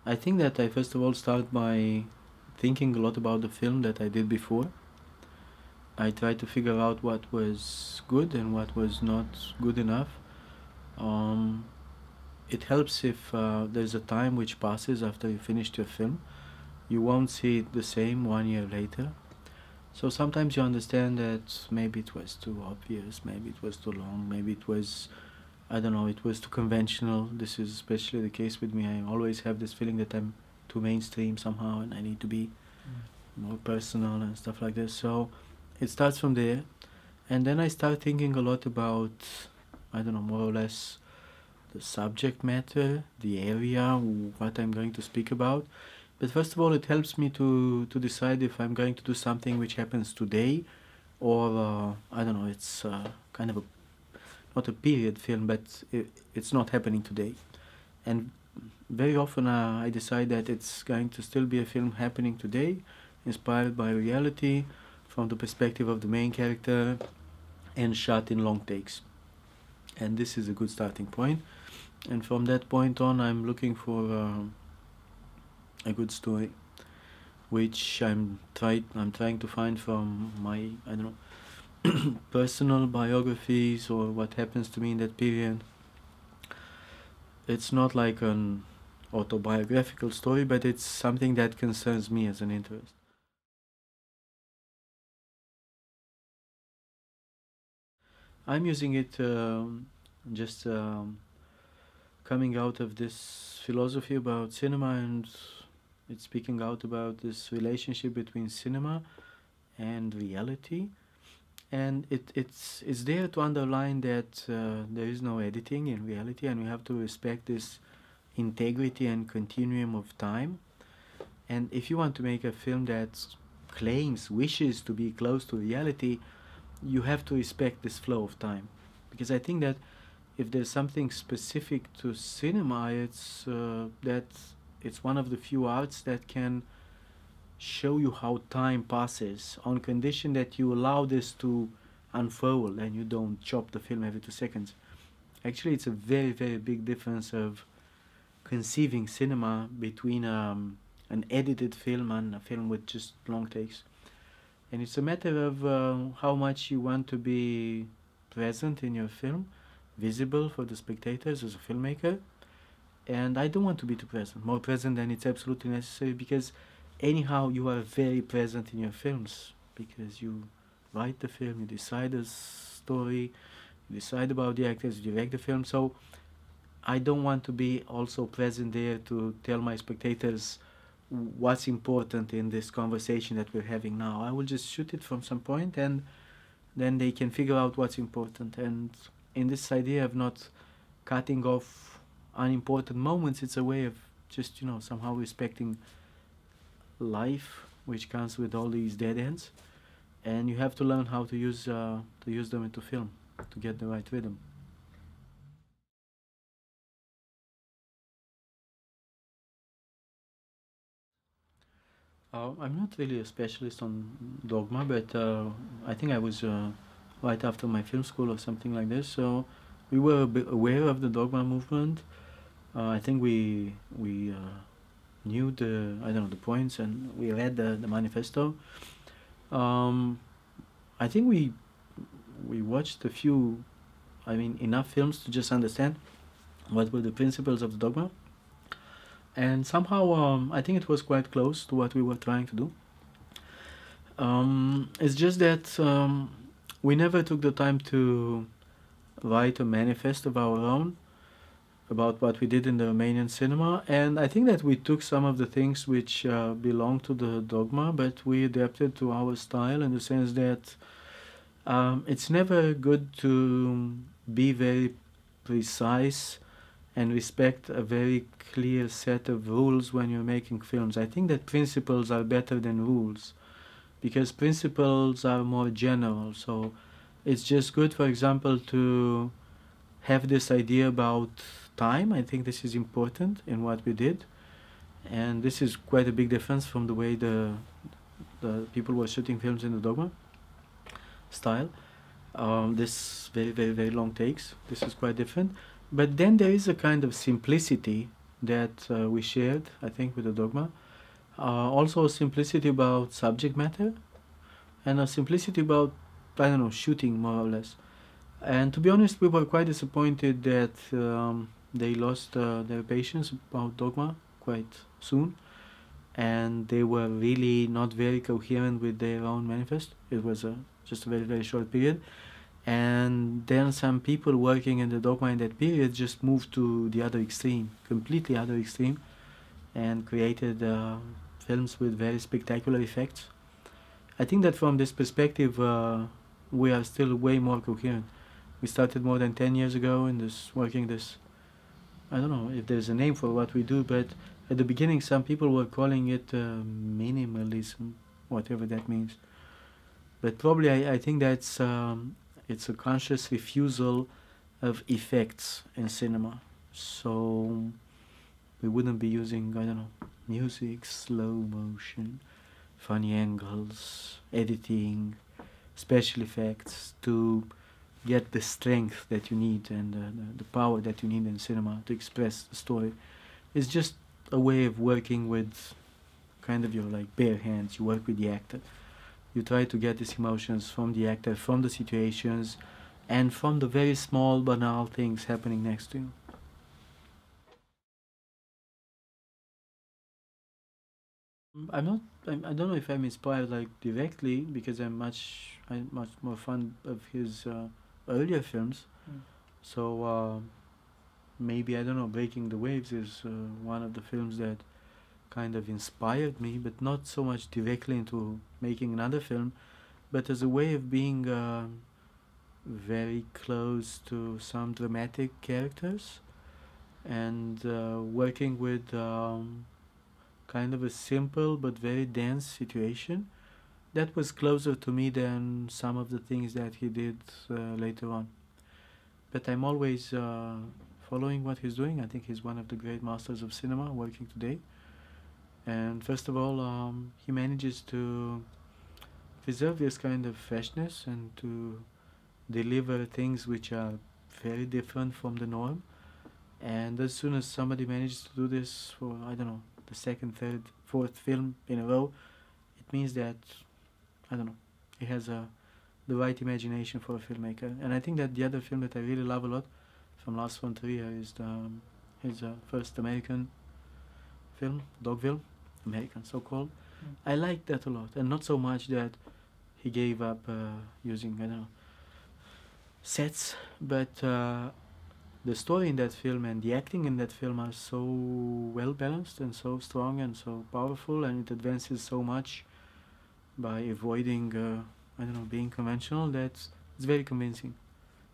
I think that I first of all start by thinking a lot about the film that I did before. I try to figure out what was good and what was not good enough. Um, it helps if there's a time which passes after you finished your film. You won't see it the same 1 year later. So sometimes you understand that maybe it was too obvious, maybe it was too long, maybe it was, I don't know, it was too conventional. This is especially the case with me. I always have this feeling that I'm too mainstream somehow and I need to be more personal and stuff like this. So it starts from there. And then I start thinking a lot about, I don't know, more or less the subject matter, the area, what I'm going to speak about. But first of all, it helps me to decide if I'm going to do something which happens today or, I don't know, it's kind of a, not a period film, but it's not happening today. And very often I decide that it's going to still be a film happening today, inspired by reality, from the perspective of the main character, and shot in long takes. And this is a good starting point. And from that point on, I'm looking for a good story, which I'm trying to find from my, I don't know, personal biographies or what happens to me in that period. It's not like an autobiographical story, but it's something that concerns me as an interest. I'm using it just coming out of this philosophy about cinema, and it's speaking out about this relationship between cinema and reality. And it's there to underline that there is no editing in reality, and we have to respect this integrity and continuum of time. And if you want to make a film that claims, wishes to be close to reality, you have to respect this flow of time. Because I think that if there's something specific to cinema, it's that it's one of the few arts that can show you how time passes on condition that you allow this to unfold and you don't chop the film every 2 seconds. Actually, it's a very, very big difference of conceiving cinema between an edited film and a film with just long takes. And it's a matter of how much you want to be present in your film, visible for the spectators as a filmmaker. And I don't want to be too present, more present than it's absolutely necessary, because anyhow you are very present in your films, because you write the film, you decide the story, you decide about the actors, you direct the film. So I don't want to be also present there to tell my spectators what's important in this conversation that we're having now. I will just shoot it from some point and then they can figure out what's important. And in this idea of not cutting off unimportant moments, it's a way of just, you know, somehow respecting life, which comes with all these dead ends. And you have to learn how to use them into film to get the right rhythm. I'm not really a specialist on dogma, but I think I was right after my film school or something like this. So we were a bit aware of the dogma movement. I think we knew the, I don't know, the points, and we read the manifesto. I think we watched a few, I mean, enough films to just understand what were the principles of the dogma. And somehow I think it was quite close to what we were trying to do. It's just that we never took the time to write a manifest of our own about what we did in the Romanian cinema, and I think that we took some of the things which belong to the dogma, but we adapted to our style, in the sense that it's never good to be very precise and respect a very clear set of rules when you're making films. I think that principles are better than rules, because principles are more general. So it's just good, for example, to have this idea about time. I think this is important in what we did, and this is quite a big difference from the way the people were shooting films in the dogma style. This very, very, very long takes. This is quite different. But then there is a kind of simplicity that we shared, I think, with the dogma. Also a simplicity about subject matter, and a simplicity about, I don't know, shooting, more or less. And to be honest, we were quite disappointed that they lost their patience about dogma quite soon, and they were really not very coherent with their own manifest. It was just a very, very short period. And then some people working in the dogma in that period just moved to the other extreme, completely other extreme, and created films with very spectacular effects. I think that from this perspective, we are still way more coherent. We started more than 10 years ago in this working this. I don't know if there's a name for what we do, but at the beginning, some people were calling it minimalism, whatever that means. But probably I think that's it's a conscious refusal of effects in cinema. So we wouldn't be using, I don't know, music, slow motion, funny angles, editing, special effects to get the strength that you need and the power that you need in cinema to express the story. It's just a way of working with kind of your like bare hands. You work with the actor. You try to get these emotions from the actor, from the situations, and from the very small, banal things happening next to you. I'm not. I don't know if I'm inspired like directly because I'm much more fond of his earlier films. Mm. So maybe I don't know. Breaking the Waves is one of the films that kind of inspired me, but not so much directly into making another film, but as a way of being very close to some dramatic characters and working with kind of a simple but very dense situation that was closer to me than some of the things that he did later on. But I'm always following what he's doing. I think he's one of the great masters of cinema working today. And first of all, he manages to preserve this kind of freshness and to deliver things which are very different from the norm. And as soon as somebody manages to do this for, I don't know, the second, third, fourth film in a row, it means that, I don't know, he has the right imagination for a filmmaker. And I think that the other film that I really love a lot from Lars von Trier is his first American film, Dogville, American so-called. Mm. I like that a lot, and not so much that he gave up using, I don't know, sets, but the story in that film and the acting in that film are so well balanced and so strong and so powerful, and it advances so much by avoiding, I don't know, being conventional, that it's very convincing.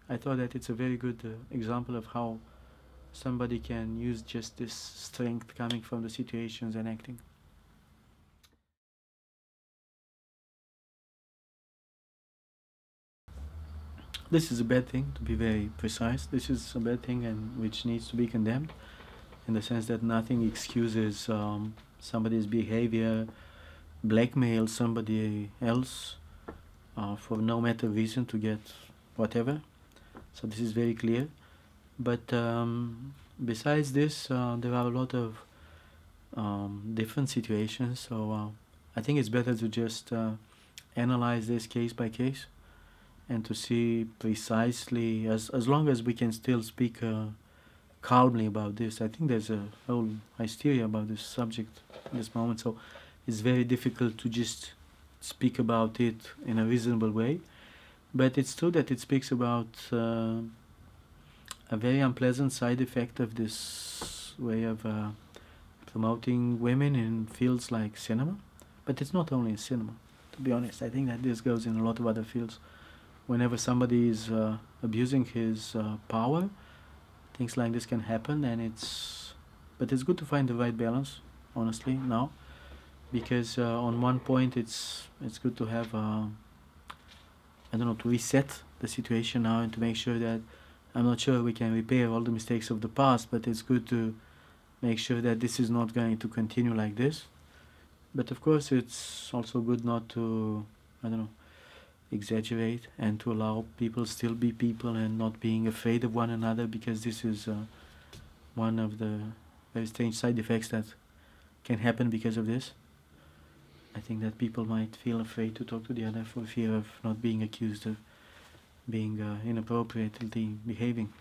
I thought that it's a very good example of how somebody can use just this strength coming from the situations and acting. This is a bad thing, to be very precise. This is a bad thing and which needs to be condemned in the sense that nothing excuses somebody's behavior, blackmail somebody else for no matter reason to get whatever. So this is very clear. But besides this, there are a lot of different situations. So I think it's better to just analyze this case by case and to see precisely, as long as we can still speak calmly about this. I think there's a whole hysteria about this subject at this moment, so it's very difficult to just speak about it in a reasonable way. But it's true that it speaks about a very unpleasant side effect of this way of promoting women in fields like cinema. But it's not only in cinema, to be honest. I think that this goes in a lot of other fields. Whenever somebody is abusing his power, things like this can happen, and but it's good to find the right balance, honestly, now, because on one point it's good to have I don't know, to reset the situation now and to make sure that, I'm not sure we can repair all the mistakes of the past, but it's good to make sure that this is not going to continue like this. But of course it's also good not to, I don't know, exaggerate and to allow people still be people and not being afraid of one another, because this is one of the very strange side effects that can happen because of this. I think that people might feel afraid to talk to the other for fear of not being accused of being inappropriately behaving.